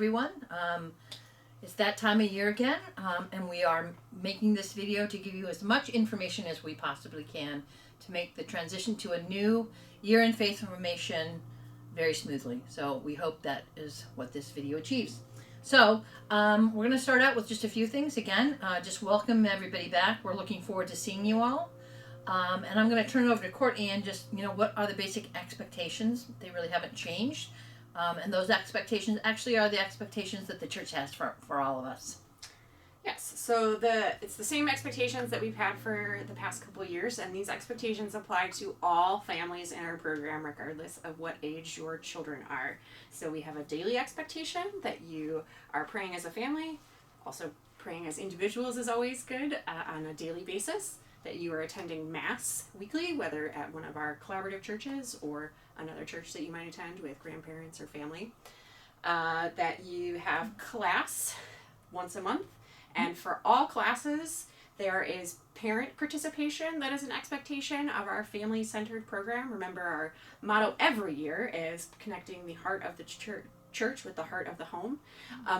everyone. It's that time of year again, and we are making this video to give you as much information as we possibly can to make the transition to a new year in faith formation very smoothly. So we hope that is what this video achieves. So we're going to start out with just a few things. Again, just welcome everybody back. We're looking forward to seeing you all. And I'm going to turn it over to Courtney and just, what are the basic expectations? They really haven't changed. And those expectations actually are the expectations that the church has for all of us. Yes, so it's the same expectations that we've had for the past couple of years, and these expectations apply to all families in our program, regardless of what age your children are. So we have a daily expectation that you are praying as a family, also praying as individuals is always good on a daily basis, that you are attending Mass weekly, whether at one of our collaborative churches or another church that you might attend with grandparents or family, that you have class once a month. And for all classes, there is parent participation. That is an expectation of our family-centered program. Remember, our motto every year is connecting the heart of the church with the heart of the home.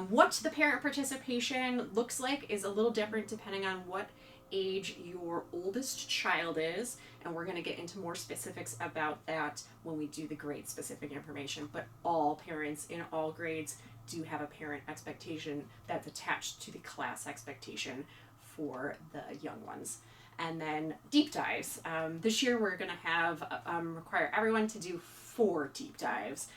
What the parent participation looks like is a little different depending on what age your oldest child is, and we're going to get into more specifics about that when we do the grade specific information. But all parents in all grades do have a parent expectation that's attached to the class expectation for the young ones. And then deep dives. This year we're going to have require everyone to do 4 deep dives.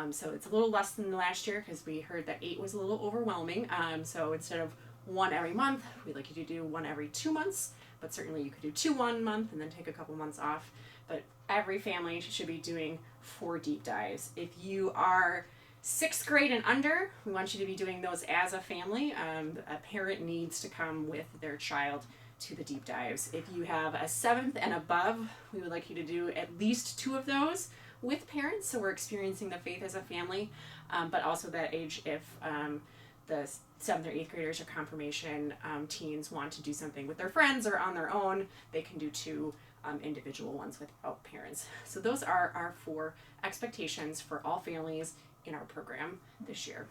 So it's a little less than last year because we heard that 8 was a little overwhelming. So instead of 1 every month, we'd like you to do 1 every 2 months, but certainly you could do 2 1 month and then take a couple months off. But every family should be doing 4 deep dives. If you are 6th grade and under, we want you to be doing those as a family. A parent needs to come with their child to the deep dives. If you have a 7th and above, we would like you to do at least 2 of those with parents, so we're experiencing the faith as a family, but also that age if the 7th or 8th graders or confirmation teens want to do something with their friends or on their own, they can do 2 individual ones without parents. So those are our 4 expectations for all families in our program this year.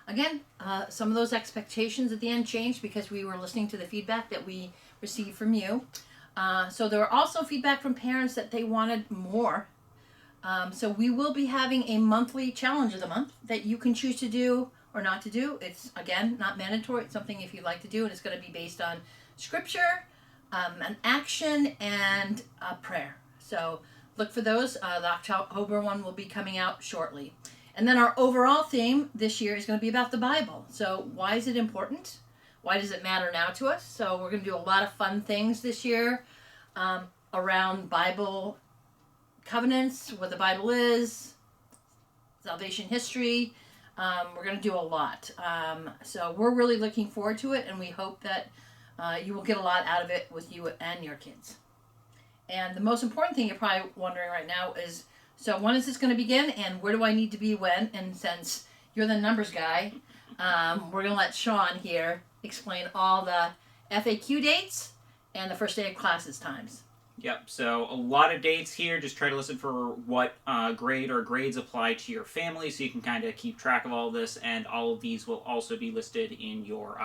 Again, some of those expectations at the end changed because we were listening to the feedback that we received from you. So there were also feedback from parents that they wanted more. So we will be having a monthly challenge of the month that you can choose to do or not to do. It's, again, not mandatory. It's something if you'd like to do, and it's going to be based on scripture, an action, and a prayer. So look for those. The October one will be coming out shortly. And then our overall theme this year is going to be about the Bible. So why is it important? Why does it matter now to us? So we're going to do a lot of fun things this year around Bible covenants, what the Bible is, salvation history. We're going to do a lot. So we're really looking forward to it, and we hope that you will get a lot out of it with you and your kids. And the most important thing you're probably wondering right now is, so when is this going to begin, and where do I need to be when? And since you're the numbers guy, we're going to let Sean here explain all the FAQ dates and the first day of classes times. Yep, so a lot of dates here. Just try to listen for what grade or grades apply to your family so you can kind of keep track of all of this, and all of these will also be listed in your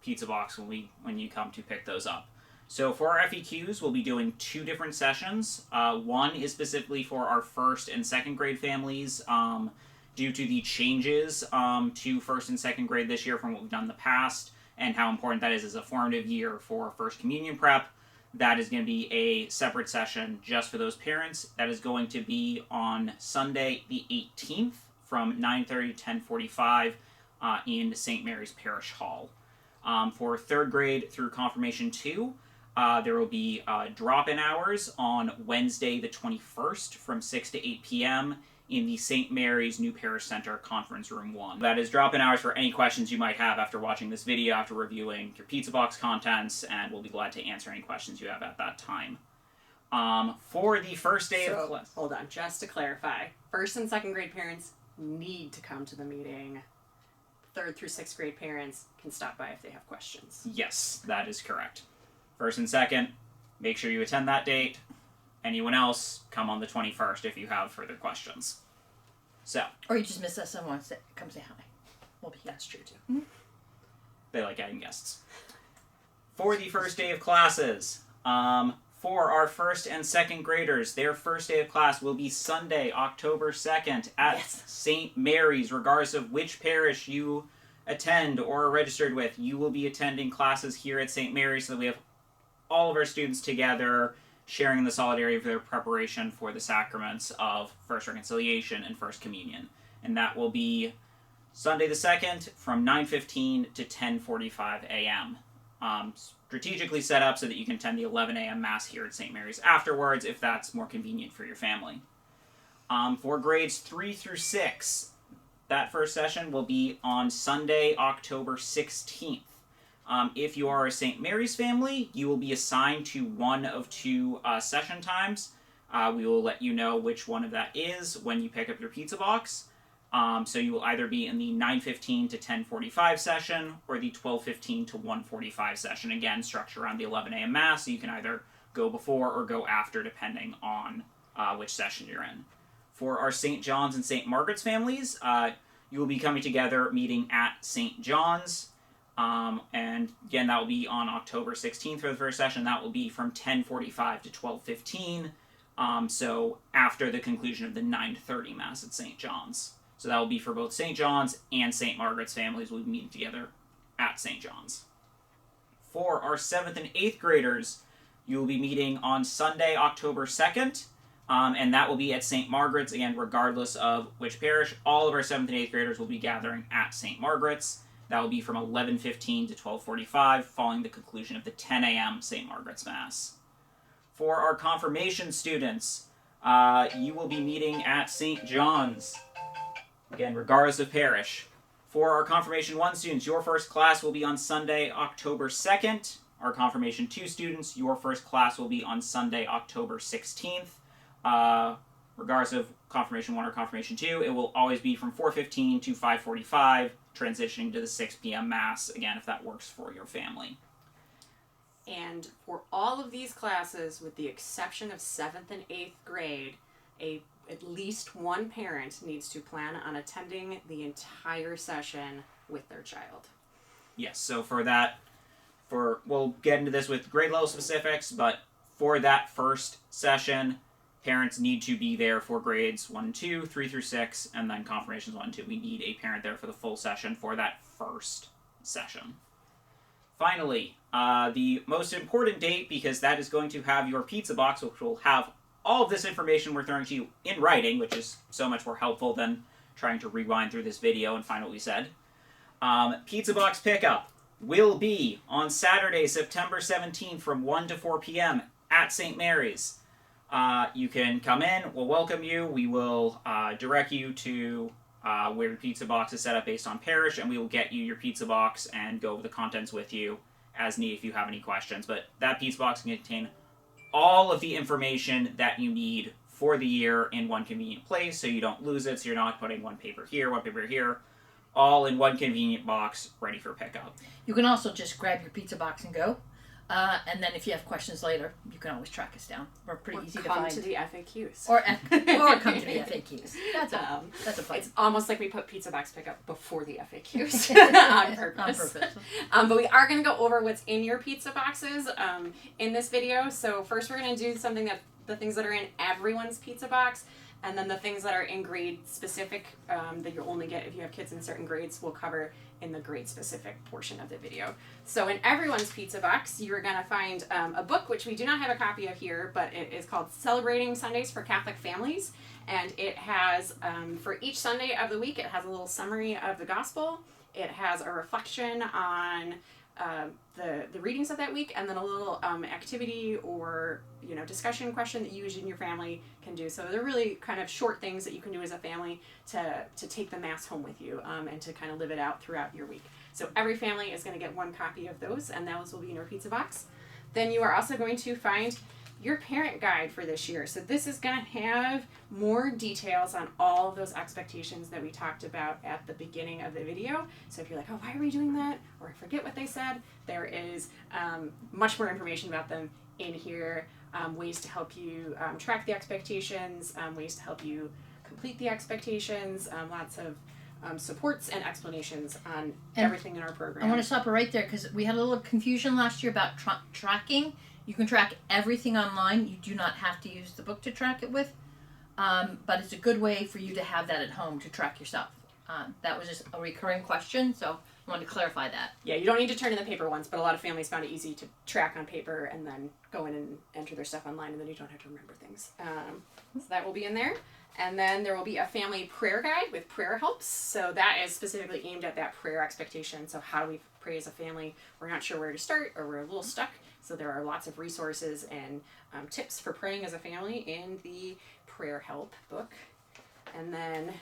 pizza box when you come to pick those up. So for our FAQs, we'll be doing 2 different sessions. One is specifically for our 1st and 2nd grade families due to the changes to 1st and 2nd grade this year from what we've done in the past and how important that is as a formative year for First Communion prep. That is going to be a separate session just for those parents. That is going to be on Sunday the 18th from 9:30 to 10:45 in St. Mary's Parish Hall. For 3rd grade through Confirmation 2, there will be drop-in hours on Wednesday the 21st from 6 to 8 p.m. in the St. Mary's New Parish Center Conference Room 1. That is drop-in hours for any questions you might have after watching this video, after reviewing your pizza box contents, and we'll be glad to answer any questions you have at that time. For the first day of class... Hold on, just to clarify, 1st and 2nd grade parents need to come to the meeting. 3rd through 6th grade parents can stop by if they have questions. Yes, that is correct. 1st and 2nd, make sure you attend that date. Anyone else, come on the 21st if you have further questions. So. Or you just miss us and want to come say hi. we'll be here. That's true too. They like adding guests. For the first day of classes, for our first and second graders, their first day of class will be Sunday, October 2nd at Yes. St. Mary's. Regardless of which parish you attend or are registered with, you will be attending classes here at St. Mary's, so that we have all of our students together sharing in the solidarity of their preparation for the sacraments of First Reconciliation and First Communion. And that will be Sunday the 2nd from 9:15 to 10:45 a.m. Strategically set up so that you can attend the 11 a.m. Mass here at St. Mary's afterwards if that's more convenient for your family. For grades 3 through 6, that first session will be on Sunday, October 16th. If you are a St. Mary's family, you will be assigned to one of two session times. We will let you know which one of that is when you pick up your pizza box. So you will either be in the 9:15 to 10:45 session or the 12:15 to 1:45 session. Again, structure around the 11 a.m. Mass, so you can either go before or go after depending on which session you're in. For our St. John's and St. Margaret's families, you will be coming together meeting at St. John's. And again, that will be on October 16th for the first session. That will be from 10:45 to 12:15. So after the conclusion of the 9:30 Mass at St. John's. So that will be for both St. John's and St. Margaret's families. We'll be meeting together at St. John's. For our 7th and 8th graders, you will be meeting on Sunday, October 2nd. And that will be at St. Margaret's. Again, regardless of which parish, all of our 7th and 8th graders will be gathering at St. Margaret's. That will be from 11:15 to 12:45, following the conclusion of the 10 a.m. St. Margaret's Mass. For our confirmation students, you will be meeting at St. John's. Again, regardless of parish. For our Confirmation 1 students, your first class will be on Sunday, October 2nd. Our Confirmation 2 students, your first class will be on Sunday, October 16th. Regardless of Confirmation 1 or Confirmation 2, it will always be from 4:15 to 5:45, transitioning to the 6 p.m. Mass, again, if that works for your family. And for all of these classes, with the exception of 7th and 8th grade, at least one parent needs to plan on attending the entire session with their child. Yes, so for that, we'll get into this with grade level specifics, but for that first session, parents need to be there for grades 1 and 2, 3 through 6, and then confirmations 1 and 2. We need a parent there for the full session for that first session. Finally, the most important date, because that is going to have your pizza box, which will have all of this information we're throwing to you in writing, which is so much more helpful than trying to rewind through this video and find what we said. Pizza box pickup will be on Saturday, September 17th from 1 to 4 p.m. at St. Mary's. You can come in, we'll welcome you, we will direct you to where your pizza box is set up based on parish, and we will get you your pizza box and go over the contents with you as needed if you have any questions. But that pizza box can contain all of the information that you need for the year in one convenient place, so you don't lose it, so you're not putting one paper here, all in one convenient box ready for pickup. You can also just grab your pizza box and go. And then if you have questions later, you can always track us down. We're pretty easy to find. Come to the FAQs. Or come to the FAQs. That's a fun. It's almost like we put pizza box pickup before the FAQs on purpose. But we are going to go over what's in your pizza boxes in this video. So first we're going to do something that the things that are in everyone's pizza box, and then the things that are in grade specific that you'll only get if you have kids in certain grades, we'll cover in the grade specific portion of the video. So in everyone's pizza box, you're going to find a book, which we do not have a copy of here, but it is called Celebrating Sundays for Catholic Families. And it has, for each Sunday of the week, it has a little summary of the gospel. It has a reflection on the readings of that week, and then a little activity or discussion question that you and your family can do. So they're really kind of short things that you can do as a family to take the Mass home with you and to kind of live it out throughout your week. So every family is going to get one copy of those, and those will be in your pizza box. Then you are also going to find your parent guide for this year. So this is going to have more details on all of those expectations that we talked about at the beginning of the video. So if you're like, oh, why are we doing that? Or I forget what they said, there is much more information about them in here, ways to help you track the expectations, ways to help you complete the expectations, lots of supports and explanations on And everything in our program. I want to stop it right there because we had a little confusion last year about tracking. You can track everything online. You do not have to use the book to track it with, but it's a good way for you to have that at home to track yourself. That was just a recurring question, so I wanted to clarify that. Yeah, you don't need to turn in the paper once, but a lot of families found it easy to track on paper and then go in and enter their stuff online, and then you don't have to remember things. So that will be in there. And then there will be a family prayer guide with prayer helps. So that is specifically aimed at that prayer expectation. So how do we pray as a family? We're not sure where to start, or we're a little stuck. So there are lots of resources and tips for praying as a family in the prayer help book. And then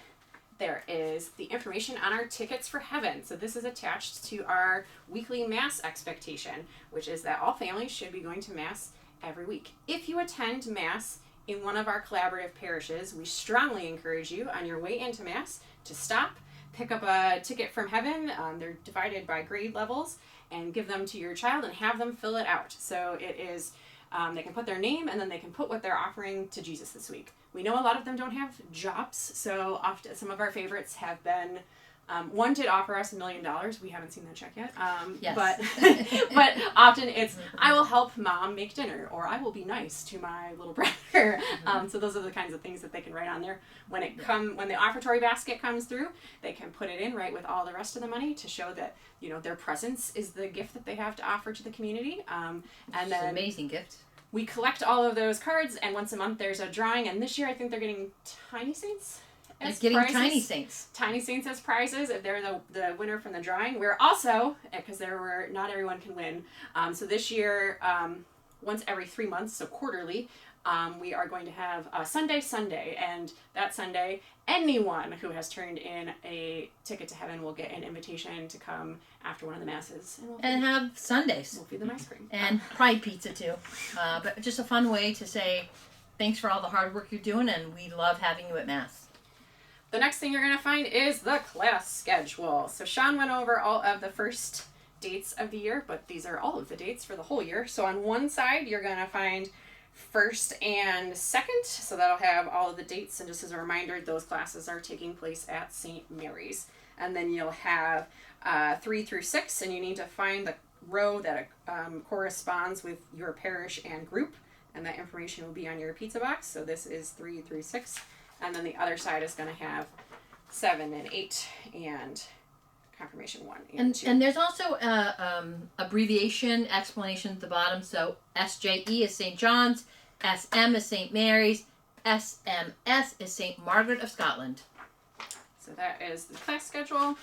there is the information on our tickets for heaven. So this is attached to our weekly mass expectation, which is that all families should be going to mass every week. If you attend mass in one of our collaborative parishes, we strongly encourage you on your way into mass to stop, pick up a ticket from heaven. They're divided by grade levels, and give them to your child and have them fill it out. So it is, they can put their name and then they can put what they're offering to Jesus this week. We know a lot of them don't have jobs, so often some of our favorites have been, one did offer us $1 million. We haven't seen that check yet. Yes. But often it's, I will help mom make dinner, or I will be nice to my little brother. So those are the kinds of things that they can write on there. When the offertory basket comes through, they can put it in right with all the rest of the money to show that, you know, their presence is the gift that they have to offer to the community. And It's then an amazing gift. we collect all of those cards, and once a month there's a drawing. And this year I think they're getting Tiny Saints. They're getting prizes. Tiny Saints. Tiny Saints as prizes if they're the winner from the drawing. We're also, because not everyone can win, so this year, once every 3 months, so quarterly, we are going to have a Sunday, and that Sunday, anyone who has turned in a ticket to heaven will get an invitation to come after one of the masses. And have Sundays. We'll feed them ice cream. And Pride Pizza too. But just a fun way to say thanks for all the hard work you're doing, and we love having you at Mass. The next thing you're going to find is the class schedule. So Sean went over all of the first dates of the year, but these are all of the dates for the whole year. So on one side, you're going to find first and second. So that'll have all of the dates. And just as a reminder, those classes are taking place at St. Mary's. And then you'll have 3 through 6, and you need to find the row that corresponds with your parish and group. And that information will be on your pizza box. So this is 3 through 6. And then the other side is going to have 7 and 8 and confirmation 1 and 2. And there's also a abbreviation explanation at the bottom. So SJE is St. John's, SM is St. Mary's, SMS is St. Margaret of Scotland. So that is the class schedule.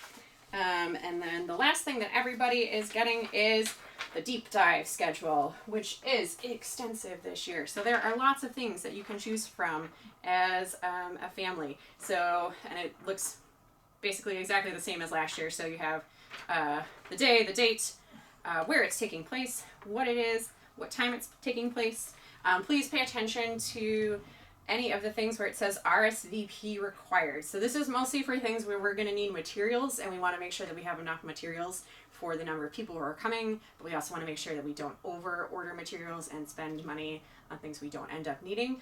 And then the last thing that everybody is getting is the deep dive schedule, which is extensive this year. So there are lots of things that you can choose from as a family. So, and it looks basically exactly the same as last year. So you have the day, the date, where it's taking place, what it is, what time it's taking place. Please pay attention to any of the things where it says RSVP required. So this is mostly for things where we're going to need materials, and we want to make sure that we have enough materials for the number of people who are coming, but we also want to make sure that we don't over order materials and spend money on things we don't end up needing.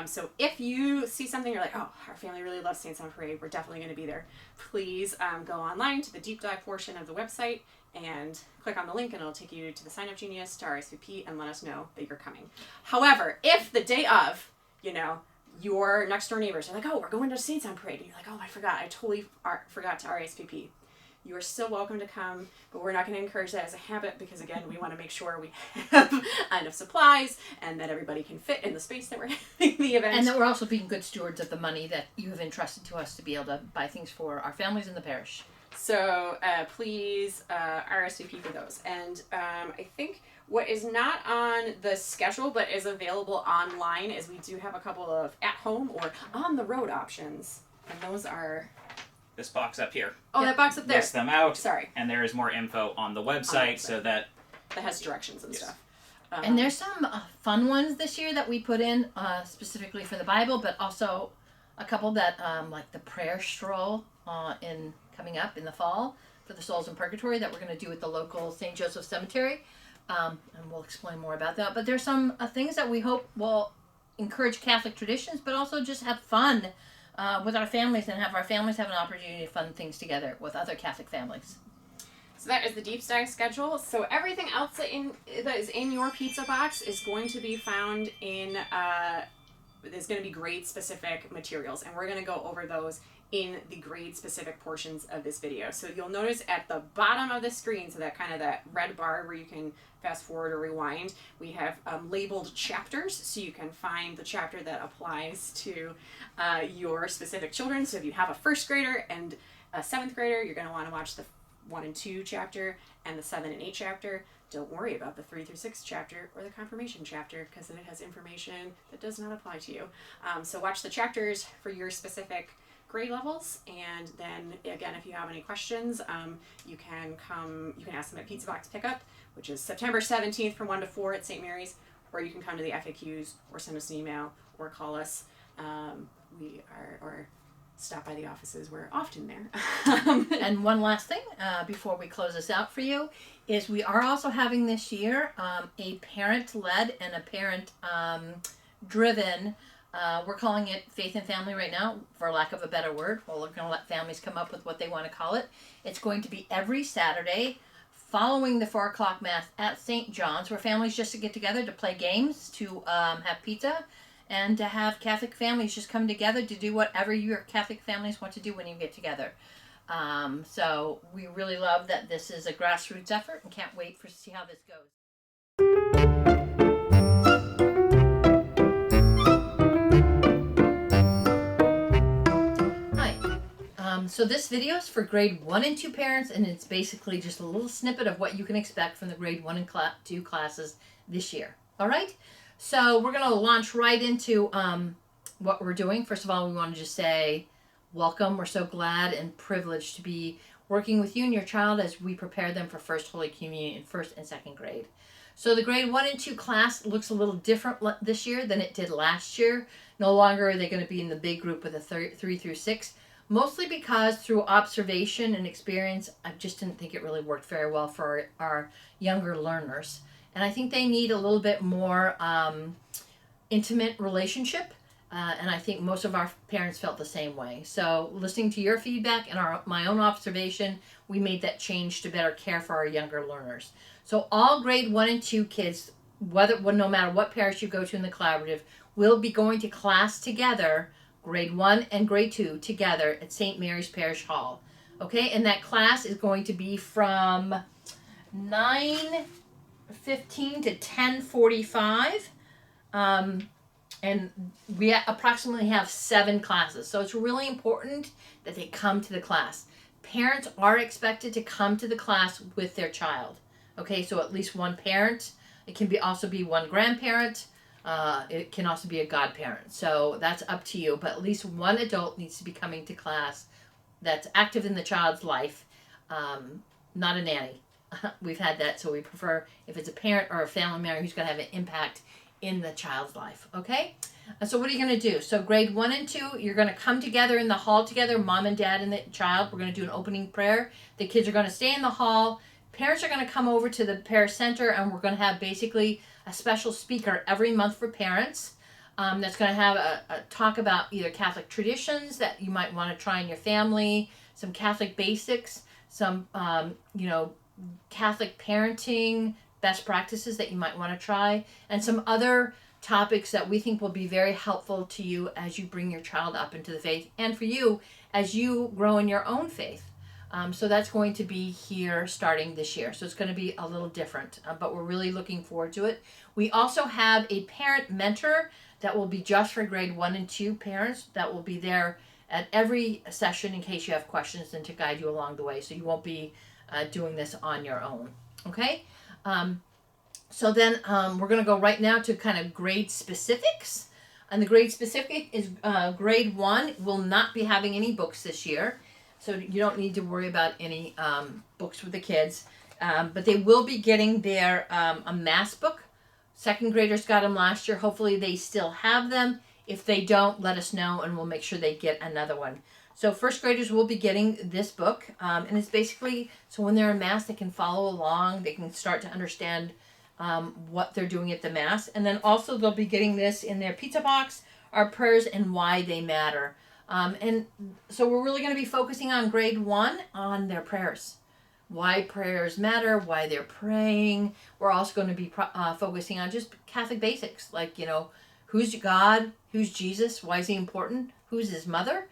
So if you see something you're like, oh, our family really loves Saints on Parade, we're definitely going to be there, please go online to the deep dive portion of the website and click on the link, and it'll take you to the Sign Up Genius to RSVP and let us know that you're coming. However, if the day of, you know, your next door neighbors are like, oh, we're going to Saints on Parade, and you're like, oh, I forgot, I totally forgot to RSVP. You are still welcome to come, but we're not going to encourage that as a habit because, again, we want to make sure we have enough supplies and that everybody can fit in the space that we're having the event. And that we're also being good stewards of the money that you have entrusted to us to be able to buy things for our families in the parish. So please RSVP for those. And I think what is not on the schedule but is available online is we do have a couple of at-home or on-the-road options. And those are... This box up here. Oh, that box up there. List them out. Sorry. And there is more info on the website, so that... That has directions and stuff. And there's some fun ones this year that we put in specifically for the Bible, but also a couple that, like the prayer stroll coming up in the fall for the souls in purgatory that we're going to do at the local St. Joseph Cemetery. And we'll explain more about that. But there's some things that we hope will encourage Catholic traditions, but also just have fun with our families and have our families have an opportunity to fun things together with other Catholic families. So that is the deep dive schedule. So everything else that is in your pizza box is going to be found in there's going to be grade specific materials, and we're going to go over those in the grade specific portions of this video. So you'll notice at the bottom of the screen, so that kind of that red bar where you can fast forward or rewind, we have labeled chapters, so you can find the chapter that applies to your specific children. So if you have a first grader and a seventh grader, you're going to want to watch the 1 and 2 chapter and the 7 and 8 chapter. Don't worry about the 3 through 6 chapter or the confirmation chapter, because it has information that does not apply to you. So watch the chapters for your specific grade levels, and then again, if you have any questions, you can ask them at Pizza Box Pickup, which is September 17th from 1 to 4 at St. Mary's, or you can come to the FAQs or send us an email or call us. Or stop by the offices. We're often there. And one last thing before we close this out for you is we are also having this year a parent-led and a parent-driven, we're calling it Faith and Family right now, for lack of a better word. Well, we're going to let families come up with what they want to call it. It's going to be every Saturday following the 4 o'clock Mass at St. John's, where families just get together to play games, to have pizza, and to have Catholic families just come together to do whatever your Catholic families want to do when you get together. So we really love that this is a grassroots effort and can't wait to see how this goes. Hi. So this video is for grade 1 and 2 parents, and it's basically just a little snippet of what you can expect from the grade 1 and 2 classes this year. All right? So we're going to launch right into what we're doing. First of all, we want to just say welcome. We're so glad and privileged to be working with you and your child as we prepare them for First Holy Communion in 1st and 2nd grade. So the grade 1 and 2 class looks a little different this year than it did last year. No longer are they going to be in the big group with the 3 through 6, mostly because through observation and experience, I just didn't think it really worked very well for our younger learners. And I think they need a little bit more intimate relationship. And I think most of our parents felt the same way. So listening to your feedback and my own observation, we made that change to better care for our younger learners. So all grade 1 and 2 kids, no matter what parish you go to in the collaborative, will be going to class together, grade 1 and grade 2 together at St. Mary's Parish Hall. Okay, and that class is going to be from 9:15 to 10:45, and we approximately have 7 classes, so it's really important that they come to the class. Parents are expected to come to the class with their child. Okay, so at least one parent. It can also be one grandparent. It can also be a godparent, so that's up to you, but at least one adult needs to be coming to class that's active in the child's life, not a nanny. We've had that, so we prefer if it's a parent or a family member who's going to have an impact in the child's life. Okay, so what are you going to do? So grade 1 and 2, you're going to come together in the hall together, mom and dad and the child. We're going to do an opening prayer. The kids are going to stay in the hall. Parents are going to come over to the parish center, and we're going to have basically a special speaker every month for parents that's going to have a talk about either Catholic traditions that you might want to try in your family, some Catholic basics, some Catholic parenting best practices that you might want to try, and some other topics that we think will be very helpful to you as you bring your child up into the faith, and for you as you grow in your own faith. So that's going to be here starting this year. So it's going to be a little different, but we're really looking forward to it. We also have a parent mentor that will be just for grade 1 and 2 parents that will be there at every session in case you have questions and to guide you along the way. So you won't be doing this on your own. Okay? So then we're going to go right now to kind of grade specifics. And the grade specific is grade 1 will not be having any books this year. So you don't need to worry about any books with the kids. But they will be getting their a mass book. 2nd graders got them last year. Hopefully they still have them. If they don't, let us know and we'll make sure they get another one. So 1st graders will be getting this book. And it's basically, so when they're in mass, they can follow along. They can start to understand what they're doing at the mass. And then also they'll be getting this in their pizza box, our prayers and why they matter. And so we're really going to be focusing on grade 1 on their prayers. Why prayers matter, why they're praying. We're also going to be focusing on just Catholic basics, like, who's God, who's Jesus, why is he important, who's his mother,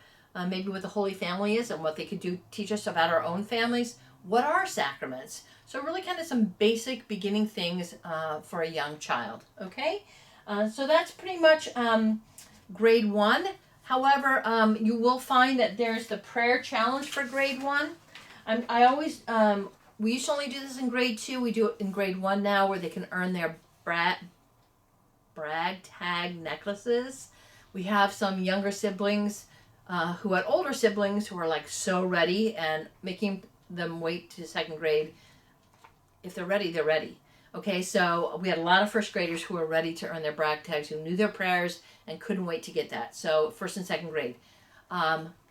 maybe what the Holy Family is and what they could do teach us about our own families. What are sacraments? So really kind of some basic beginning things for a young child, okay? So that's pretty much grade 1. However, you will find that there's the prayer challenge for grade 1. I always, we used to only do this in grade 2. We do it in grade 1 now, where they can earn their brag tag necklaces. We have some younger siblings who had older siblings who are like so ready, and making them wait to 2nd grade. If they're ready, they're ready. Okay, so we had a lot of 1st graders who were ready to earn their brag tags, who knew their prayers and couldn't wait to get that. So 1st and 2nd grade.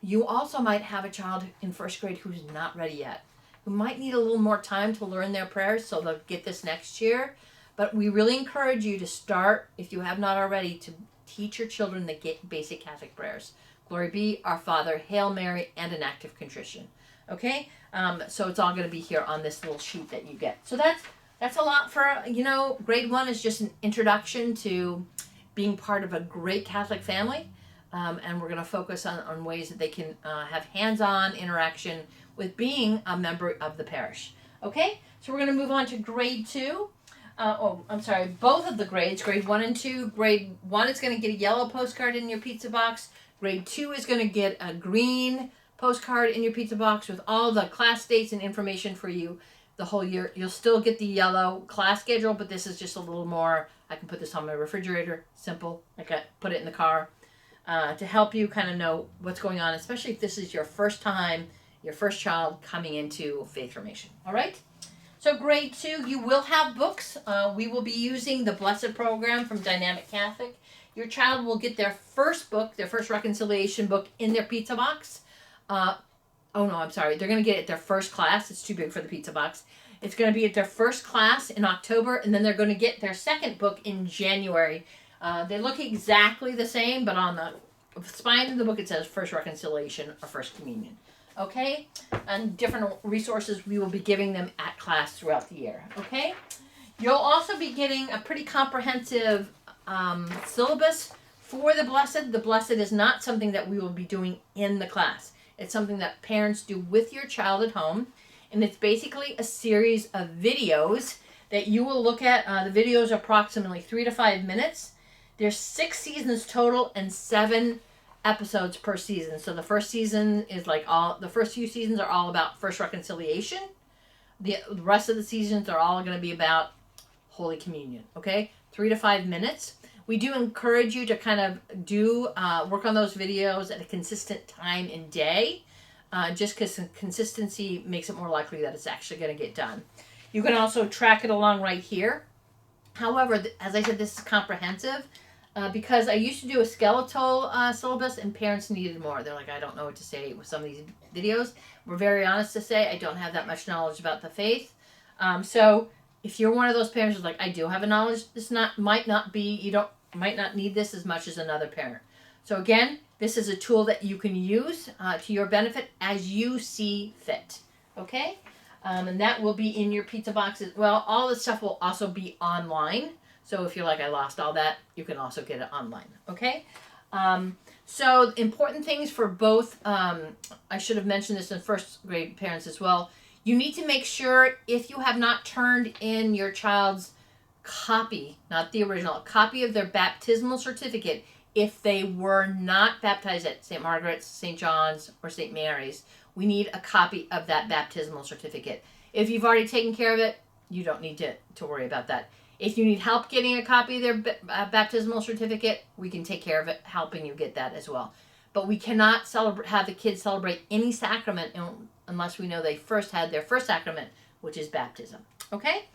You also might have a child in 1st grade who's not ready yet, who might need a little more time to learn their prayers, so they'll get this next year. But we really encourage you to start, if you have not already, to teach your children the basic Catholic prayers. Glory be, Our Father, Hail Mary, and an act of contrition. Okay? So it's all going to be here on this little sheet that you get. So that's a lot for, grade 1 is just an introduction to being part of a great Catholic family. And we're going to focus on ways that they can have hands-on interaction with being a member of the parish. Okay? So we're going to move on to grade 2. Both of the grades, grade 1 and 2. Grade 1 is going to get a yellow postcard in your pizza box. Grade 2 is going to get a green postcard in your pizza box with all the class dates and information for you the whole year. You'll still get the yellow class schedule, but this is just a little more, I can put this on my refrigerator, simple. I can put it in the car to help you kind of know what's going on, especially if this is your first time, your first child coming into faith formation. All right? So grade 2, you will have books. We will be using the Blessed program from Dynamic Catholic. Your child will get their first book, their first reconciliation book, in their pizza box. They're going to get it at their first class. It's too big for the pizza box. It's going to be at their first class in October, and then they're going to get their second book in January. They look exactly the same, but on the spine of the book it says First Reconciliation or First Communion. Okay? And different resources we will be giving them at class throughout the year. Okay? You'll also be getting a pretty comprehensive syllabus for the Blessed. The Blessed is not something that we will be doing in the class. It's something that parents do with your child at home. And it's basically a series of videos that you will look at. The videos are approximately 3 to 5 minutes. There's 6 seasons total and 7 episodes per season. So the first season is the first few seasons are all about First Reconciliation. The rest of the seasons are all going to be about Holy Communion. Okay? 3 to 5 minutes. We do encourage you to kind of do work on those videos at a consistent time and day, just because consistency makes it more likely that it's actually going to get done. You can also track it along right here. However, as I said, this is comprehensive because I used to do a skeletal syllabus and parents needed more. They're like, I don't know what to say with some of these videos. We're very honest to say I don't have that much knowledge about the faith. So if you're one of those parents who's like, I do have a knowledge, might not need this as much as another parent. So again, this is a tool that you can use to your benefit as you see fit. Okay? And that will be in your pizza boxes. Well, all this stuff will also be online. So if you're like, I lost all that, you can also get it online. Okay? So important things for both, I should have mentioned this in 1st grade parents as well. You need to make sure if you have not turned in your child's copy, not the original, a copy of their baptismal certificate, if they were not baptized at St. Margaret's, St. John's, or St. Mary's, we need a copy of that baptismal certificate. If you've already taken care of it, you don't need to worry about that. If you need help getting a copy of their baptismal certificate, we can take care of it, helping you get that as well. But we cannot have the kids celebrate any sacrament unless we know they first had their first sacrament, which is baptism. Okay?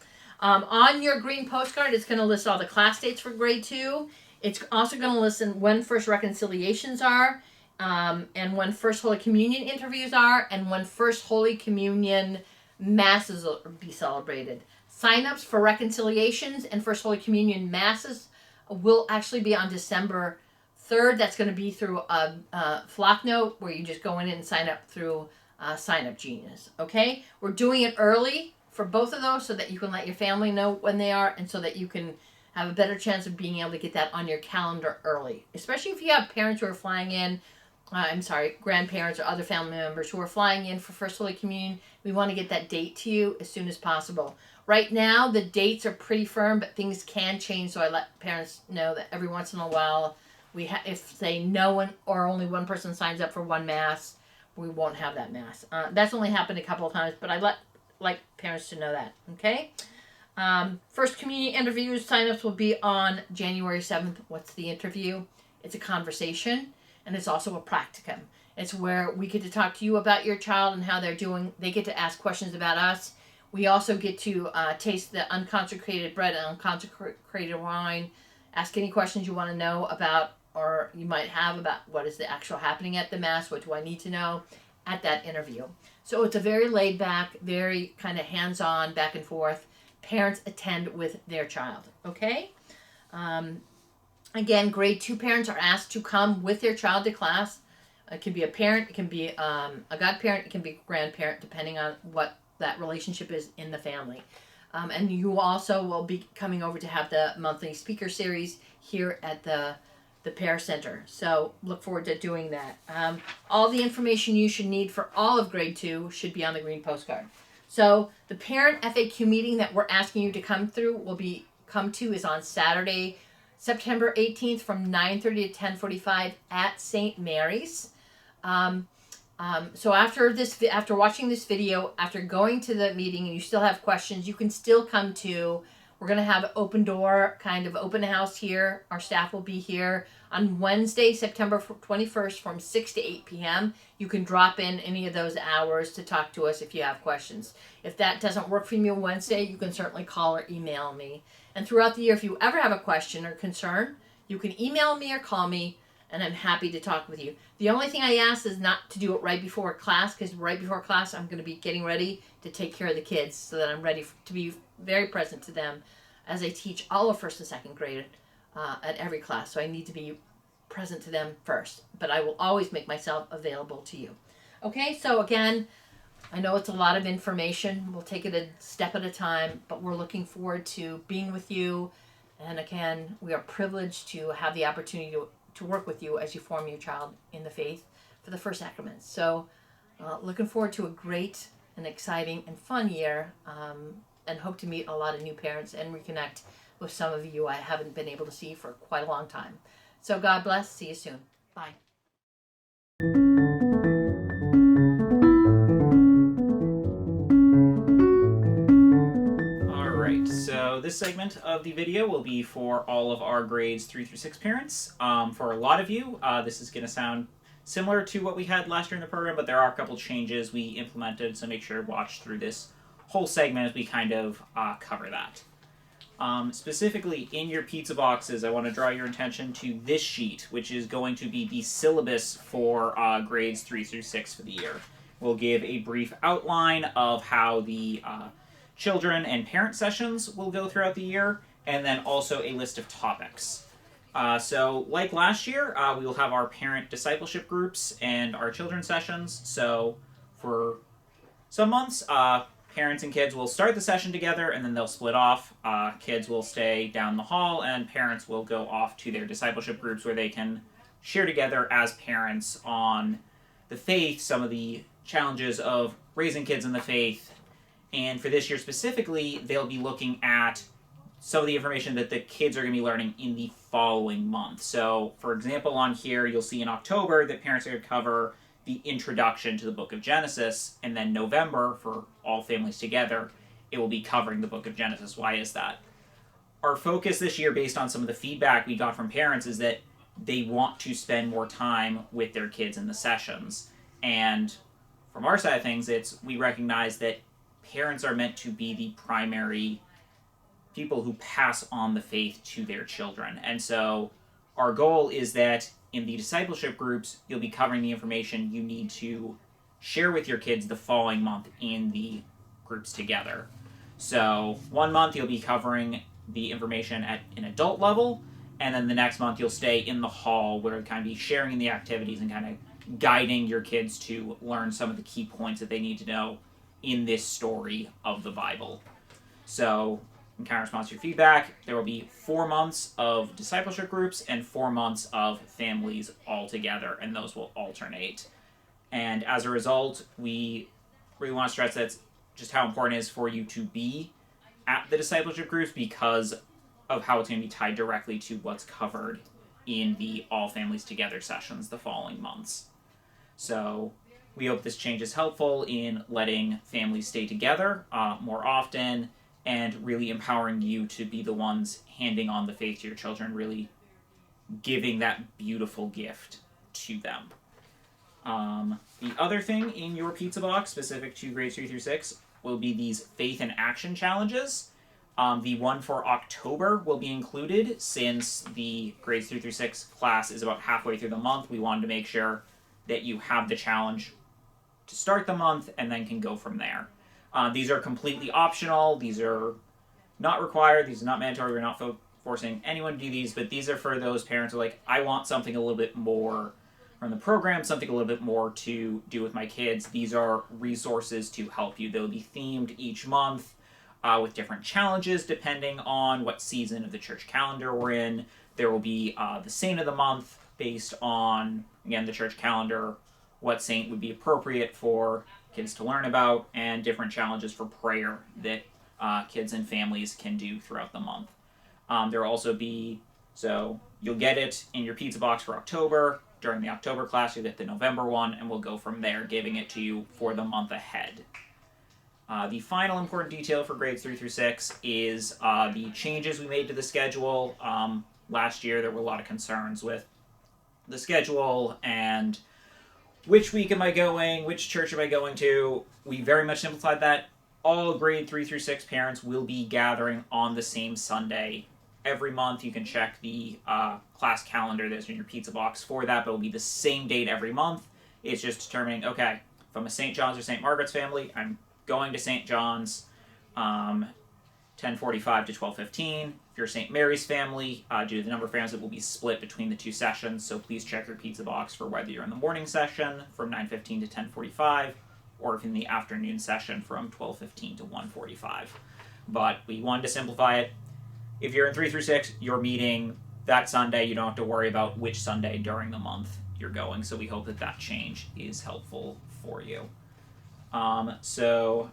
On your green postcard, it's going to list all the class dates for grade 2. It's also going to list when First Reconciliations are, and when First Holy Communion interviews are, and when First Holy Communion Masses will be celebrated. Sign-ups for Reconciliations and First Holy Communion Masses will actually be on December 3rd, that's going to be through a Flock Note, where you just go in and sign up through Sign Up Genius. Okay, we're doing it early for both of those so that you can let your family know when they are, and so that you can have a better chance of being able to get that on your calendar early, especially if you have parents who are flying in. Grandparents or other family members who are flying in for First Holy Communion. We want to get that date to you as soon as possible. Right now, the dates are pretty firm, but things can change, so I let parents know that every once in a while, if say no one or only one person signs up for one Mass, we won't have that Mass. That's only happened a couple of times, but I like parents to know that, okay? First Communion interviews, signups will be on January 7th. What's the interview? It's a conversation. And it's also a practicum. It's where we get to talk to you about your child and how they're doing. They get to ask questions about us. We also get to taste the unconsecrated bread and unconsecrated wine, ask any questions you want to know about, or you might have about what is the actual happening at the Mass, what do I need to know at that interview. So it's a very laid back, very kind of hands-on, back and forth. Parents attend with their child, okay? Again, grade 2 parents are asked to come with their child to class. It can be a parent, it can be a godparent, it can be a grandparent, depending on what that relationship is in the family. And you also will be coming over to have the monthly speaker series here at the Pear Center. So look forward to doing that. All the information you should need for all of grade 2 should be on the green postcard. So the parent FAQ meeting that we're asking you to come to is on Saturday, September 18th from 9:30 to 10:45 at St. Mary's. So after watching this video, after going to the meeting and you still have questions, you can still come to. We're going to have an open door, kind of open house here. Our staff will be here on Wednesday, September 21st from 6 to 8 p.m. You can drop in any of those hours to talk to us if you have questions. If that doesn't work for you on Wednesday, you can certainly call or email me. And throughout the year, if you ever have a question or concern, you can email me or call me, and I'm happy to talk with you. The only thing I ask is not to do it right before class, because right before class, I'm going to be getting ready to take care of the kids so that I'm ready to be very present to them as I teach all of 1st and 2nd grade at every class. So I need to be present to them first, but I will always make myself available to you. Okay, so again, I know it's a lot of information. We'll take it a step at a time, but we're looking forward to being with you. And again, we are privileged to have the opportunity to work with you as you form your child in the faith for the first sacraments. So looking forward to a great and exciting and fun year, and hope to meet a lot of new parents and reconnect with some of you I haven't been able to see for quite a long time. So God bless. See you soon. Bye. Alright, so this segment of the video will be for all of our grades 3 through 6 parents. For a lot of you, this is going to sound similar to what we had last year in the program, but there are a couple changes we implemented, so make sure to watch through this whole segment as we kind of cover that. Specifically in your pizza boxes, I want to draw your attention to this sheet, which is going to be the syllabus for grades 3 through 6 for the year. We'll give a brief outline of how the children and parent sessions will go throughout the year, and then also a list of topics. So like last year, we will have our parent discipleship groups and our children sessions. So for some months, parents and kids will start the session together, and then they'll split off. Kids will stay down the hall, and parents will go off to their discipleship groups where they can share together as parents on the faith, some of the challenges of raising kids in the faith. And for this year specifically, they'll be looking at some of the information that the kids are going to be learning in the following month. So, for example, on here, you'll see in October that parents are going to cover the introduction to the book of Genesis, and then November, for all families together, it will be covering the book of Genesis. Why is that? Our focus this year, based on some of the feedback we got from parents, is that they want to spend more time with their kids in the sessions. And from our side of things, we recognize that parents are meant to be the primary people who pass on the faith to their children. And so our goal is that in the discipleship groups, you'll be covering the information you need to share with your kids the following month in the groups together. So one month you'll be covering the information at an adult level, and then the next month you'll stay in the hall where kind of be sharing in the activities and kind of guiding your kids to learn some of the key points that they need to know in this story of the Bible. So, in kind of response to your feedback, there will be 4 months of discipleship groups and 4 months of families all together, and those will alternate. And as a result, we really want to stress that's just how important it is for you to be at the discipleship groups because of how it's going to be tied directly to what's covered in the All Families Together sessions the following months. So we hope this change is helpful in letting families stay together more often and really empowering you to be the ones handing on the faith to your children, really giving that beautiful gift to them. The other thing in your pizza box, specific to grades 3 through 6, will be these faith and action challenges. The one for October will be included since the grades 3 through 6 class is about halfway through the month. We wanted to make sure that you have the challenge to start the month and then can go from there. These are completely optional. These are not required. These are not mandatory. We're not forcing anyone to do these, but these are for those parents who are like, I want something a little bit more from the program, something a little bit more to do with my kids. These are resources to help you. They'll be themed each month with different challenges depending on what season of the church calendar we're in. There will be the saint of the month based on, again, the church calendar, what saint would be appropriate for kids to learn about, and different challenges for prayer that kids and families can do throughout the month. There will also be, so you'll get it in your pizza box for October. During the October class, you'll get the November one, and we'll go from there, giving it to you for the month ahead. The final important detail for grades 3 through 6 is the changes we made to the schedule. Last year, there were a lot of concerns with the schedule and which week am I going, which church am I going to. We very much simplified that. All grade 3 through 6 parents will be gathering on the same Sunday every month. You can check the class calendar that's in your pizza box for that, but it'll be the same date every month. It's just determining, okay, if I'm a St. John's or St. Margaret's family, I'm going to St. John's 10:45 to 12:15. If you're a St. Mary's family, due to the number of families, it will be split between the two sessions, so please check your pizza box for whether you're in the morning session from 9:15 to 10:45, or if in the afternoon session from 12:15 to 1:45. But we wanted to simplify it. If you're in 3 through 6, you're meeting that Sunday. You don't have to worry about which Sunday during the month you're going, so we hope that that change is helpful for you. So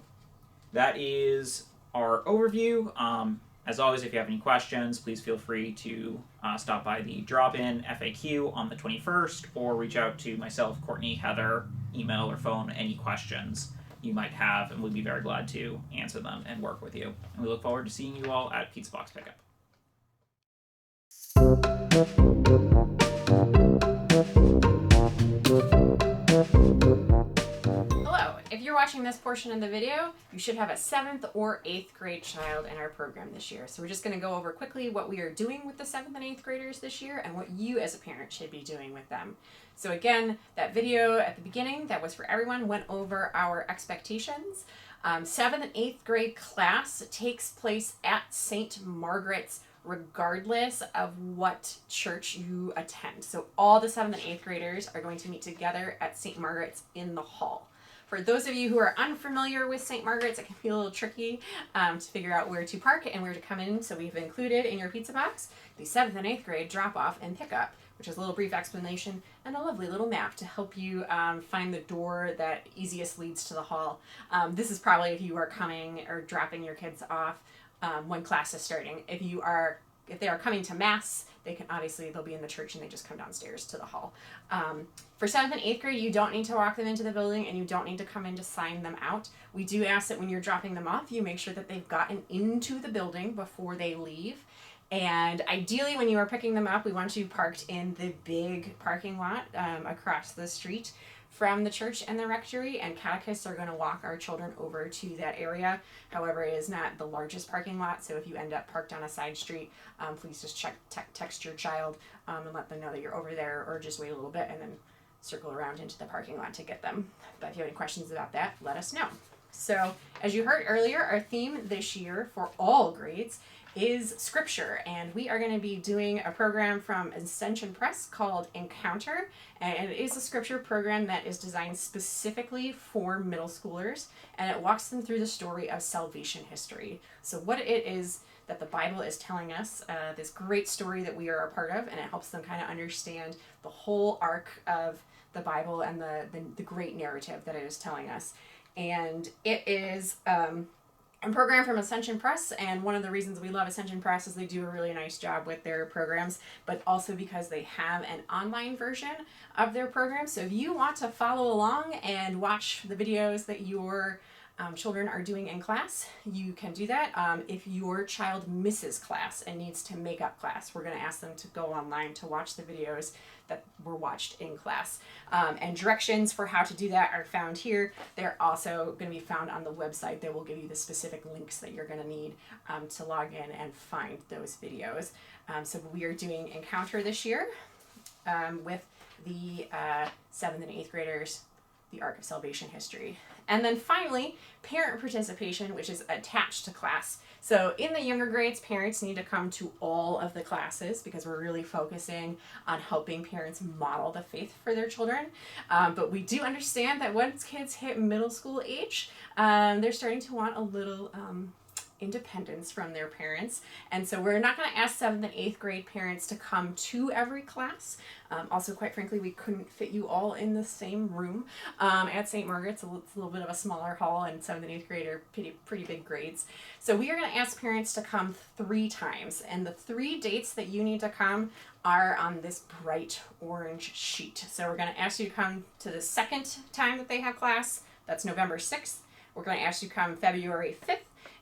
that is our overview. As always, if you have any questions, please feel free to stop by the drop-in FAQ on the 21st, or reach out to myself, Courtney, Heather, email or phone, any questions you might have, and we'd be very glad to answer them and work with you. And we look forward to seeing you all at Pizza Box Pickup. Hello, if you're watching this portion of the video, you should have a 7th or 8th grade child in our program this year. So we're just going to go over quickly what we are doing with the 7th and 8th graders this year and what you as a parent should be doing with them. So again, that video at the beginning that was for everyone went over our expectations. 7th and 8th grade class takes place at St. Margaret's regardless of what church you attend. So all the 7th and 8th graders are going to meet together at St. Margaret's in the hall. For those of you who are unfamiliar with St. Margaret's, it can be a little tricky to figure out where to park and where to come in. So we've included in your pizza box the 7th and 8th grade drop off and pickup, which is a little brief explanation and a lovely little map to help you find the door that easiest leads to the hall. This is probably if you are coming or dropping your kids off when class is starting. If they are coming to mass, they'll be in the church and they just come downstairs to the hall. For 7th and 8th grade, you don't need to walk them into the building and you don't need to come in to sign them out. We do ask that when you're dropping them off, you make sure that they've gotten into the building before they leave. And ideally, when you are picking them up, we want you parked in the big parking lot across the street from the church and the rectory, and catechists are going to walk our children over to that area. However, it is not the largest parking lot, so if you end up parked on a side street, please just text your child and let them know that you're over there, or just wait a little bit and then circle around into the parking lot to get them. But if you have any questions about that, let us know. So, as you heard earlier, our theme this year for all grades is scripture, and we are going to be doing a program from Ascension Press called Encounter, and it is a scripture program that is designed specifically for middle schoolers, and it walks them through the story of salvation history. So what it is that the Bible is telling us, this great story that we are a part of, and it helps them kind of understand the whole arc of the Bible and the great narrative that it is telling us. And it is a program from Ascension Press, and one of the reasons we love Ascension Press is they do a really nice job with their programs, but also because they have an online version of their program. So if you want to follow along and watch the videos that your children are doing in class, you can do that. If your child misses class and needs to make up class, we're going to ask them to go online to watch the videos that were watched in class. And directions for how to do that are found here. They're also going to be found on the website. They will give you the specific links that you're going to need to log in and find those videos. So we are doing Encounter this year with the 7th and 8th graders, the Arc of Salvation History. And then finally, parent participation, which is attached to class. So in the younger grades, parents need to come to all of the classes because we're really focusing on helping parents model the faith for their children. But we do understand that once kids hit middle school age, they're starting to want a little independence from their parents. And so we're not going to ask 7th and 8th grade parents to come to every class. Also, quite frankly, we couldn't fit you all in the same room at St. Margaret's. It's a little bit of a smaller hall, and 7th and 8th grade are pretty big grades. So we are going to ask parents to come 3 times. And the 3 dates that you need to come are on this bright orange sheet. So we're going to ask you to come to the second time that they have class. That's November 6th. We're going to ask you to come February 5th.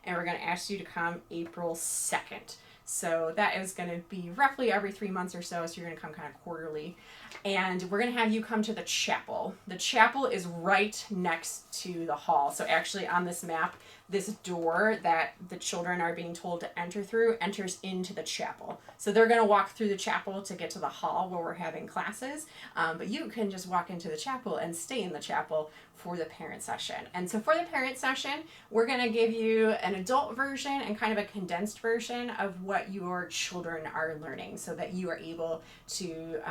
And we're going to ask you to come April 2nd. So that is going to be roughly every 3 months or so you're going to come kind of quarterly. And we're going to have you come to the chapel. The chapel is right next to the hall. So actually on this map, this door that the children are being told to enter through enters into the chapel. So they're going to walk through the chapel to get to the hall where we're having classes. But you can just walk into the chapel and stay in the chapel for the parent session. And so for the parent session, we're going to give you an adult version and kind of a condensed version of what your children are learning so that you are able to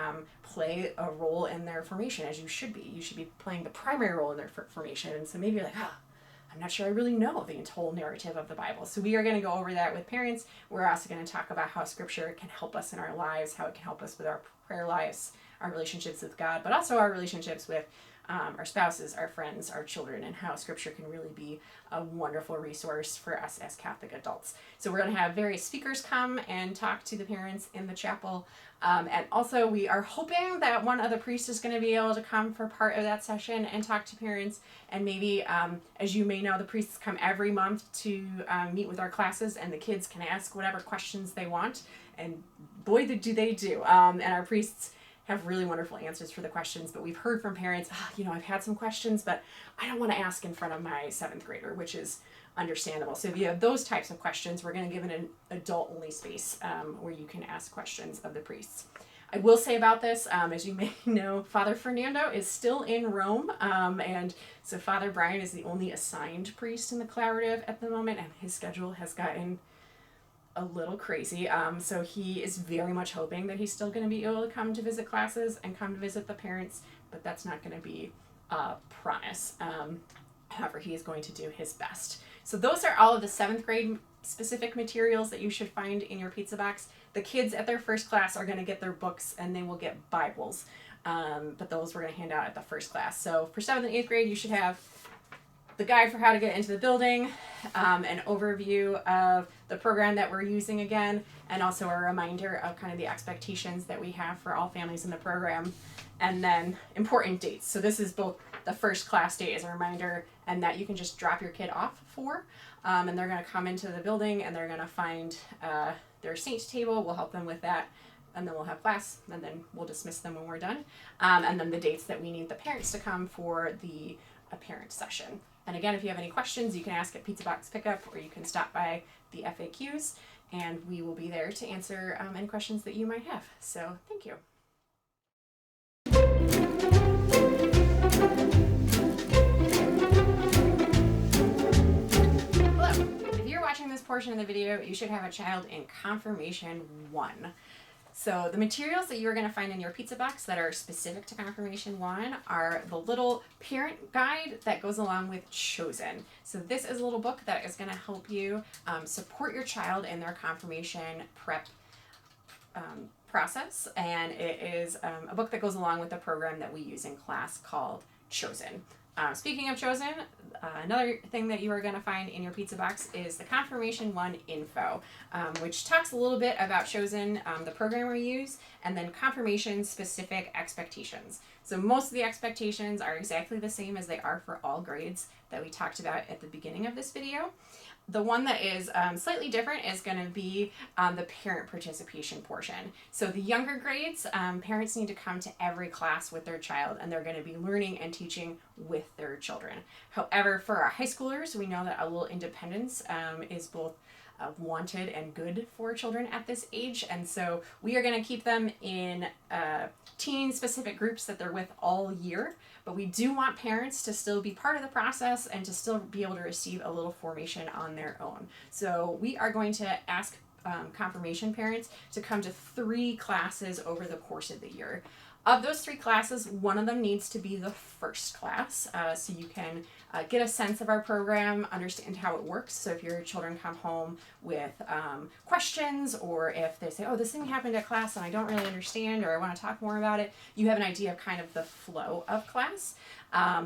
play a role in their formation as you should be. You should be playing the primary role in their formation. And so maybe you're like, I'm not sure I really know the whole narrative of the Bible. So we are going to go over that with parents. We're also going to talk about how Scripture can help us in our lives, how it can help us with our prayer lives, our relationships with God, but also our relationships with our spouses, our friends, our children, and how Scripture can really be a wonderful resource for us as Catholic adults. So we're going to have various speakers come and talk to the parents in the chapel. And also we are hoping that one of the priests is going to be able to come for part of that session and talk to parents. And maybe, as you may know, the priests come every month to meet with our classes, and the kids can ask whatever questions they want. And boy, do they do. And our priests have really wonderful answers for the questions, but we've heard from parents, I've had some questions, but I don't want to ask in front of my 7th grader, which is understandable. So if you have those types of questions, we're going to give an adult-only space where you can ask questions of the priests. I will say about this, as you may know, Father Fernando is still in Rome, and so Father Brian is the only assigned priest in the collaborative at the moment, and his schedule has gotten a little crazy. So he is very much hoping that he's still going to be able to come to visit classes and come to visit the parents, but that's not going to be a promise. However, he is going to do his best. So those are all of the 7th grade specific materials that you should find in your pizza box. The kids at their first class are going to get their books and they will get Bibles. But those we're going to hand out at the first class. So for 7th and 8th grade, you should have the guide for how to get into the building, an overview of the program that we're using again, and also a reminder of kind of the expectations that we have for all families in the program, and then important dates. So this is both the first class date as a reminder, and that you can just drop your kid off for, and they're going to come into the building and they're going to find their saint table. We'll help them with that, and then we'll have class, and then we'll dismiss them when we're done, and then the dates that we need the parents to come for the parent session. And again, if you have any questions, you can ask at Pizza Box Pickup, or you can stop by the FAQs, and we will be there to answer any questions that you might have. So thank you. portion of the video, you should have a child in Confirmation 1. So the materials that you're going to find in your pizza box that are specific to Confirmation 1 are the little parent guide that goes along with Chosen. So this is a little book that is going to help you support your child in their confirmation prep process, and it is a book that goes along with the program that we use in class called Chosen. Speaking of Chosen, another thing that you are going to find in your pizza box is the Confirmation 1 info, which talks a little bit about Chosen, the program we use, and then confirmation specific expectations. So most of the expectations are exactly the same as they are for all grades that we talked about at the beginning of this video. The one that is slightly different is going to be the parent participation portion. So the younger grades, parents need to come to every class with their child, and they're going to be learning and teaching with their children. However, for our high schoolers, we know that a little independence is both wanted and good for children at this age, and so we are going to keep them in teen-specific groups that they're with all year, but we do want parents to still be part of the process and to still be able to receive a little formation on their own. So we are going to ask confirmation parents to come to 3 classes over the course of the year. Of those 3 classes, one of them needs to be the first class, so you can get a sense of our program, understand how it works. So if your children come home with questions, or if they say, oh, this thing happened at class and I don't really understand, or I want to talk more about it, you have an idea of kind of the flow of class.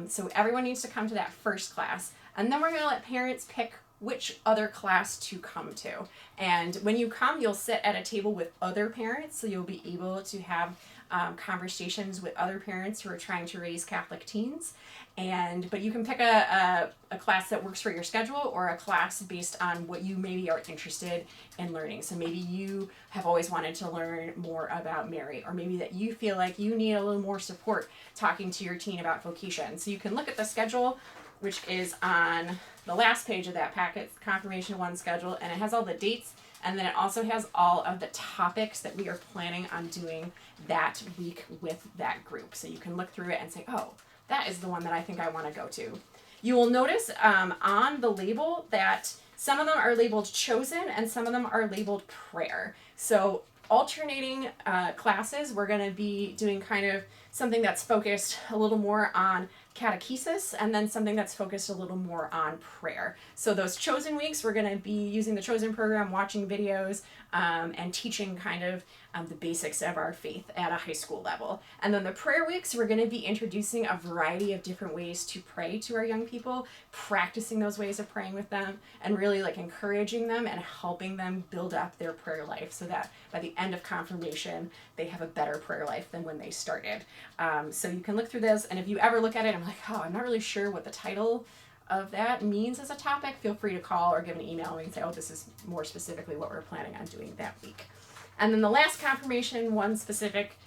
So everyone needs to come to that first class. And then we're going to let parents pick which other class to come to. And when you come, you'll sit at a table with other parents, so you'll be able to have conversations with other parents who are trying to raise Catholic teens. But you can pick a class that works for your schedule, or a class based on what you maybe are interested in learning. So maybe you have always wanted to learn more about Mary, or maybe that you feel like you need a little more support talking to your teen about vocation. So you can look at the schedule, which is on the last page of that packet, Confirmation 1 schedule, and it has all the dates, and then it also has all of the topics that we are planning on doing that week with that group. So you can look through it and say, oh, that is the one that I think I want to go to. You will notice on the label that some of them are labeled Chosen and some of them are labeled Prayer. So alternating classes, we're going to be doing kind of something that's focused a little more on catechesis, and then something that's focused a little more on prayer. So those Chosen weeks, we're going to be using the Chosen program, watching videos, and teaching kind of the basics of our faith at a high school level. And then the prayer weeks, we're going to be introducing a variety of different ways to pray to our young people, practicing those ways of praying with them, and really like encouraging them and helping them build up their prayer life, so that by the end of confirmation, they have a better prayer life than when they started. So you can look through this, and if you ever look at it, I'm like, oh, I'm not really sure what the title of that means as a topic, feel free to call or give an email and say, oh, this is more specifically what we're planning on doing that week. And then the last Confirmation 1 specific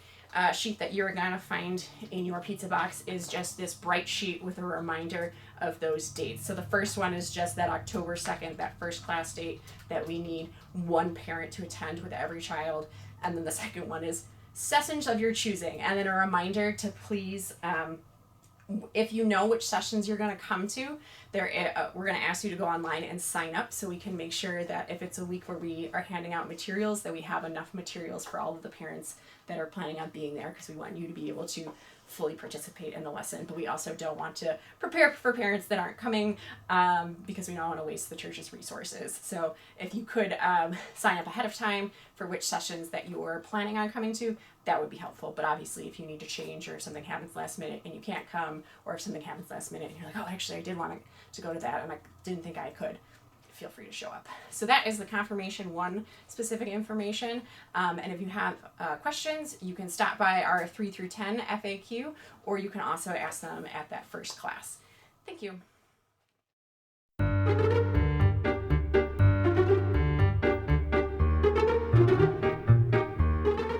sheet that you're going to find in your pizza box is just this bright sheet with a reminder of those dates. So the first one is just that October 2nd, that first class date that we need one parent to attend with every child. And then the second one is sessions of your choosing, and then a reminder to please, if you know which sessions you're going to come to, we're going to ask you to go online and sign up, so we can make sure that if it's a week where we are handing out materials, that we have enough materials for all of the parents that are planning on being there, because we want you to be able to fully participate in the lesson. But we also don't want to prepare for parents that aren't coming, because we don't want to waste the church's resources. So if you could sign up ahead of time for which sessions that you're planning on coming to, that would be helpful. But obviously, if you need to change, or something happens last minute and you can't come, or if something happens last minute and you're like, oh, actually I did want to go to that and I didn't think I could, feel free to show up. So that is the Confirmation 1 specific information. And if you have questions, you can stop by our 3 through 10 FAQ, or you can also ask them at that first class. Thank you.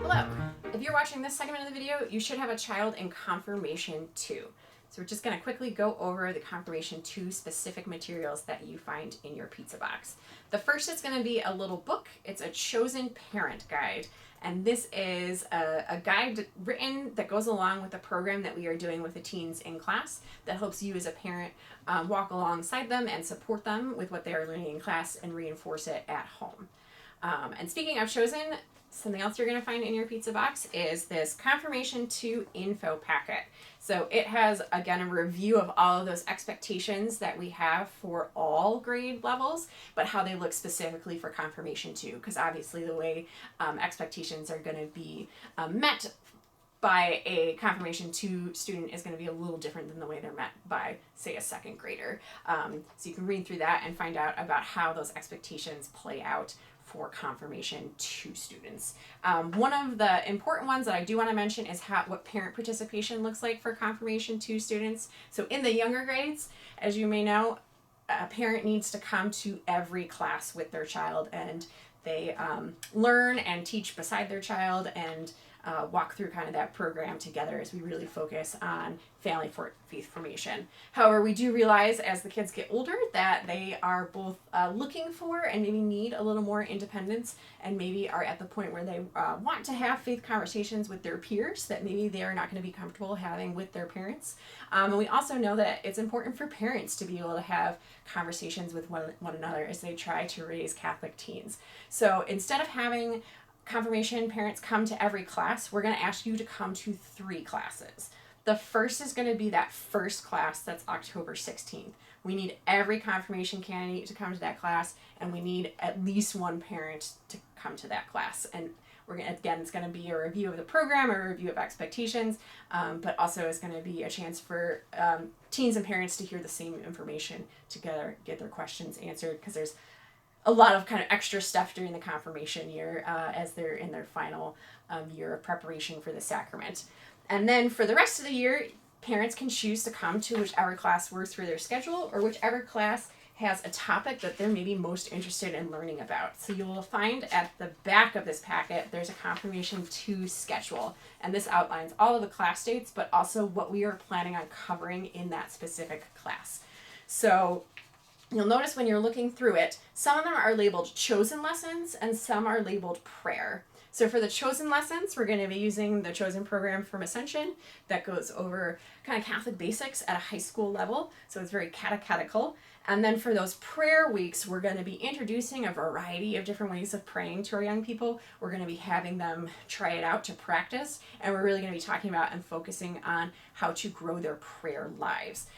Hello. If you're watching this segment of the video, you should have a child in Confirmation 2. So we're just going to quickly go over the Confirmation 2 specific materials that you find in your pizza box. The first is going to be a little book. It's a Chosen parent guide, And this is a guide written that goes along with the program that we are doing with the teens in class that helps you as a parent walk alongside them and support them with what they are learning in class and reinforce it at home. And speaking of Chosen, something else you're going to find in your pizza box is this Confirmation 2 info packet. So it has, again, a review of all of those expectations that we have for all grade levels, but how they look specifically for Confirmation 2, because obviously the way expectations are going to be met by a Confirmation 2 student is going to be a little different than the way they're met by, say, a second grader. So you can read through that and find out about how those expectations play out for Confirmation 2 students. One of the important ones that I do want to mention is what parent participation looks like for Confirmation 2 students. So in the younger grades, as you may know, a parent needs to come to every class with their child, and they learn and teach beside their child and walk through kind of that program together as we really focus on family faith formation. However, we do realize as the kids get older that they are both looking for and maybe need a little more independence, and maybe are at the point where they want to have faith conversations with their peers that maybe they are not going to be comfortable having with their parents. And we also know that it's important for parents to be able to have conversations with one another as they try to raise Catholic teens. So instead of having Confirmation parents come to every class, we're going to ask you to come to 3 classes. The first is going to be that first class that's October 16th. We need every Confirmation candidate to come to that class, and we need at least one parent to come to that class. And we're going to, again, it's going to be a review of the program, a review of expectations, but also it's going to be a chance for teens and parents to hear the same information together, get their questions answered, because there's a lot of kind of extra stuff during the Confirmation year as they're in their final year of preparation for the sacrament. And then for the rest of the year, parents can choose to come to whichever class works for their schedule, or whichever class has a topic that they're maybe most interested in learning about. So you will find at the back of this packet, there's a Confirmation 2 schedule. And this outlines all of the class dates, but also what we are planning on covering in that specific class. So you'll notice when you're looking through it, some of them are labeled Chosen lessons and some are labeled prayer. So for the Chosen lessons, we're going to be using the Chosen program from Ascension that goes over kind of Catholic basics at a high school level. So it's very catechetical. And then for those prayer weeks, we're going to be introducing a variety of different ways of praying to our young people. We're going to be having them try it out to practice. And we're really going to be talking about and focusing on how to grow their prayer lives.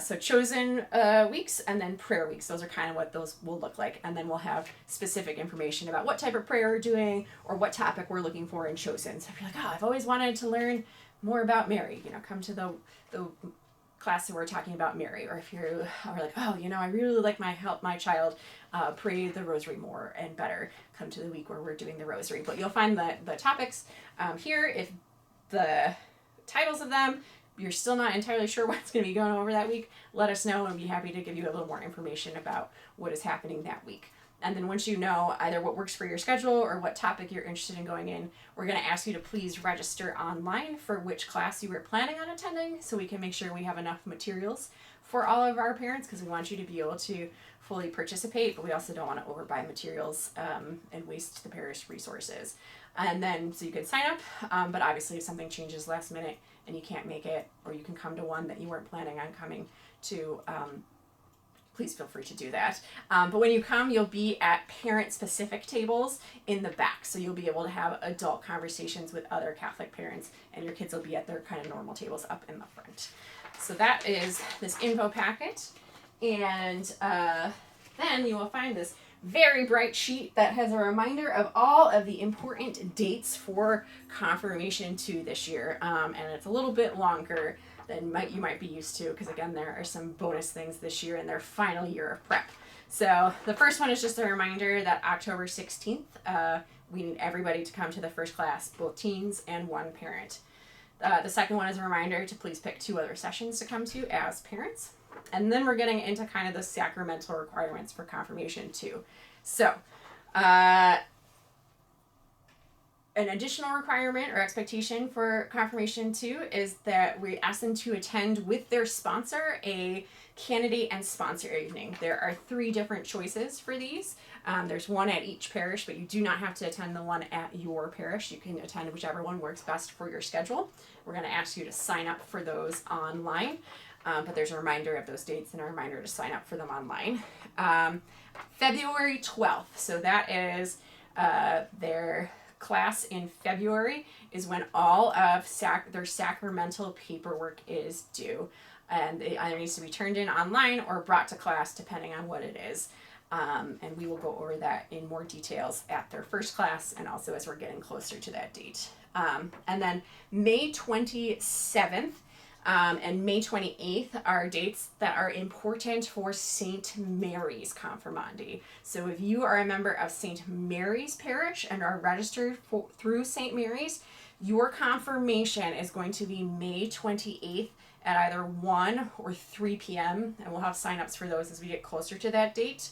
So Chosen weeks and then prayer weeks. Those are kind of what those will look like. And then we'll have specific information about what type of prayer we're doing or what topic we're looking for in Chosen. So if you're like, oh, I've always wanted to learn more about Mary, come to the class that we're talking about Mary. Or if you're like, oh, I really like my child pray the rosary more and better, come to the week where we're doing the rosary. But you'll find the topics here. If the titles of them, you're still not entirely sure what's going to be going over that week, let us know and we'll be happy to give you a little more information about what is happening that week. And then once you know either what works for your schedule or what topic you're interested in going in, we're going to ask you to please register online for which class you were planning on attending so we can make sure we have enough materials for all of our parents, because we want you to be able to fully participate, but we also don't want to overbuy materials and waste the parish resources. And then, so you can sign up, but obviously if something changes last minute and you can't make it, or you can come to one that you weren't planning on coming to, please feel free to do that. But when you come, you'll be at parent-specific tables in the back. So you'll be able to have adult conversations with other Catholic parents, and your kids will be at their kind of normal tables up in the front. So that is this info packet. And then you will find this very bright sheet that has a reminder of all of the important dates for Confirmation 2 this year. And it's a little bit longer than you might be used to, because again, there are some bonus things this year in their final year of prep. So the first one is just a reminder that October 16th, we need everybody to come to the first class, both teens and one parent. The second one is a reminder to please pick 2 other sessions to come to as parents. And then we're getting into kind of the sacramental requirements for Confirmation 2. So, an additional requirement or expectation for confirmation too is that we ask them to attend with their sponsor a candidate and sponsor evening. There are 3 different choices for these. There's one at each parish, but you do not have to attend the one at your parish. You can attend whichever one works best for your schedule. We're going to ask you to sign up for those online, but there's a reminder of those dates and a reminder to sign up for them online. February 12th, so that is their class in February is when all of their sacramental paperwork is due. And it either needs to be turned in online or brought to class, depending on what it is. And we will go over that in more details at their first class and also as we're getting closer to that date. And then May 27th and May 28th are dates that are important for St. Mary's Confirmandi. So if you are a member of St. Mary's Parish and are registered through St. Mary's, your confirmation is going to be May 28th at either 1 or 3 p.m. And we'll have signups for those as we get closer to that date.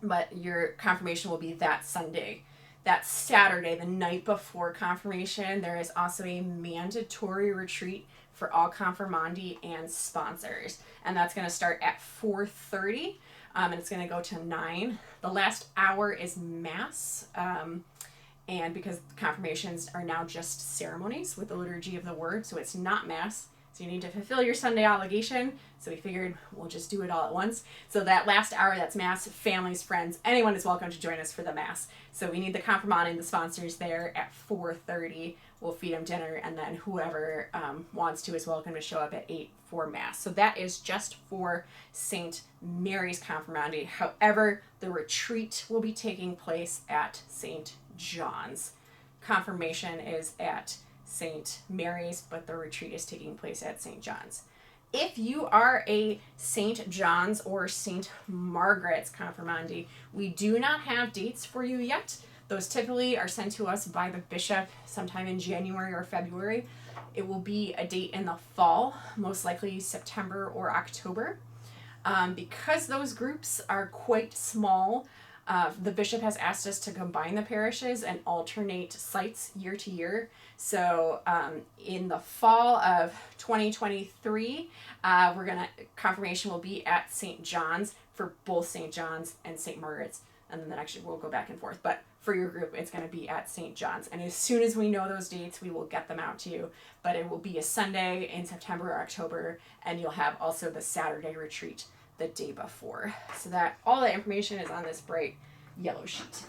But your confirmation will be that Sunday. That Saturday, the night before confirmation, there is also a mandatory retreat for all confirmandi and sponsors. And that's going to start at 4:30, and it's going to go to 9. The last hour is Mass, and because confirmations are now just ceremonies with the liturgy of the word, so it's not Mass. So you need to fulfill your Sunday obligation. So we figured we'll just do it all at once. So that last hour, that's Mass, families, friends, anyone is welcome to join us for the Mass. So we need the confirmandi and the sponsors there at 4:30. We'll feed them dinner, and then whoever wants to is welcome to show up at 8 for Mass. So that is just for St. Mary's Confirmandi. However, the retreat will be taking place at St. John's. Confirmation is at St. Mary's, but the retreat is taking place at St. John's. If you are a St. John's or St. Margaret's Confirmandi, we do not have dates for you yet. Those typically are sent to us by the bishop sometime in January or February. It will be a date in the fall, most likely September or October. Because those groups are quite small, the bishop has asked us to combine the parishes and alternate sites year to year. So in the fall of 2023, confirmation will be at St. John's for both St. John's and St. Margaret's. And then the next year we'll go back and forth. But for your group, it's going to be at St. John's. And as soon as we know those dates, we will get them out to you. But it will be a Sunday in September or October. And you'll have also the Saturday retreat the day before. So that all that information is on this bright yellow sheet.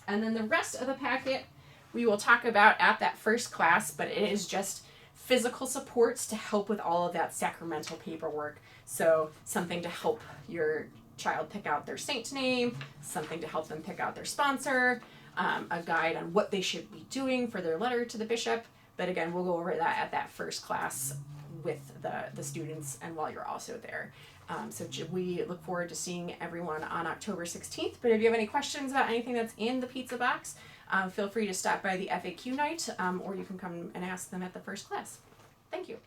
And then the rest of the packet we will talk about at that first class, but it is just physical supports to help with all of that sacramental paperwork. So something to help your child pick out their saint name, something to help them pick out their sponsor, a guide on what they should be doing for their letter to the bishop. But again, we'll go over that at that first class with the students and while you're also there. So we look forward to seeing everyone on October 16th. But if you have any questions about anything that's in the pizza box, feel free to stop by the FAQ night, or you can come and ask them at the first class. Thank you.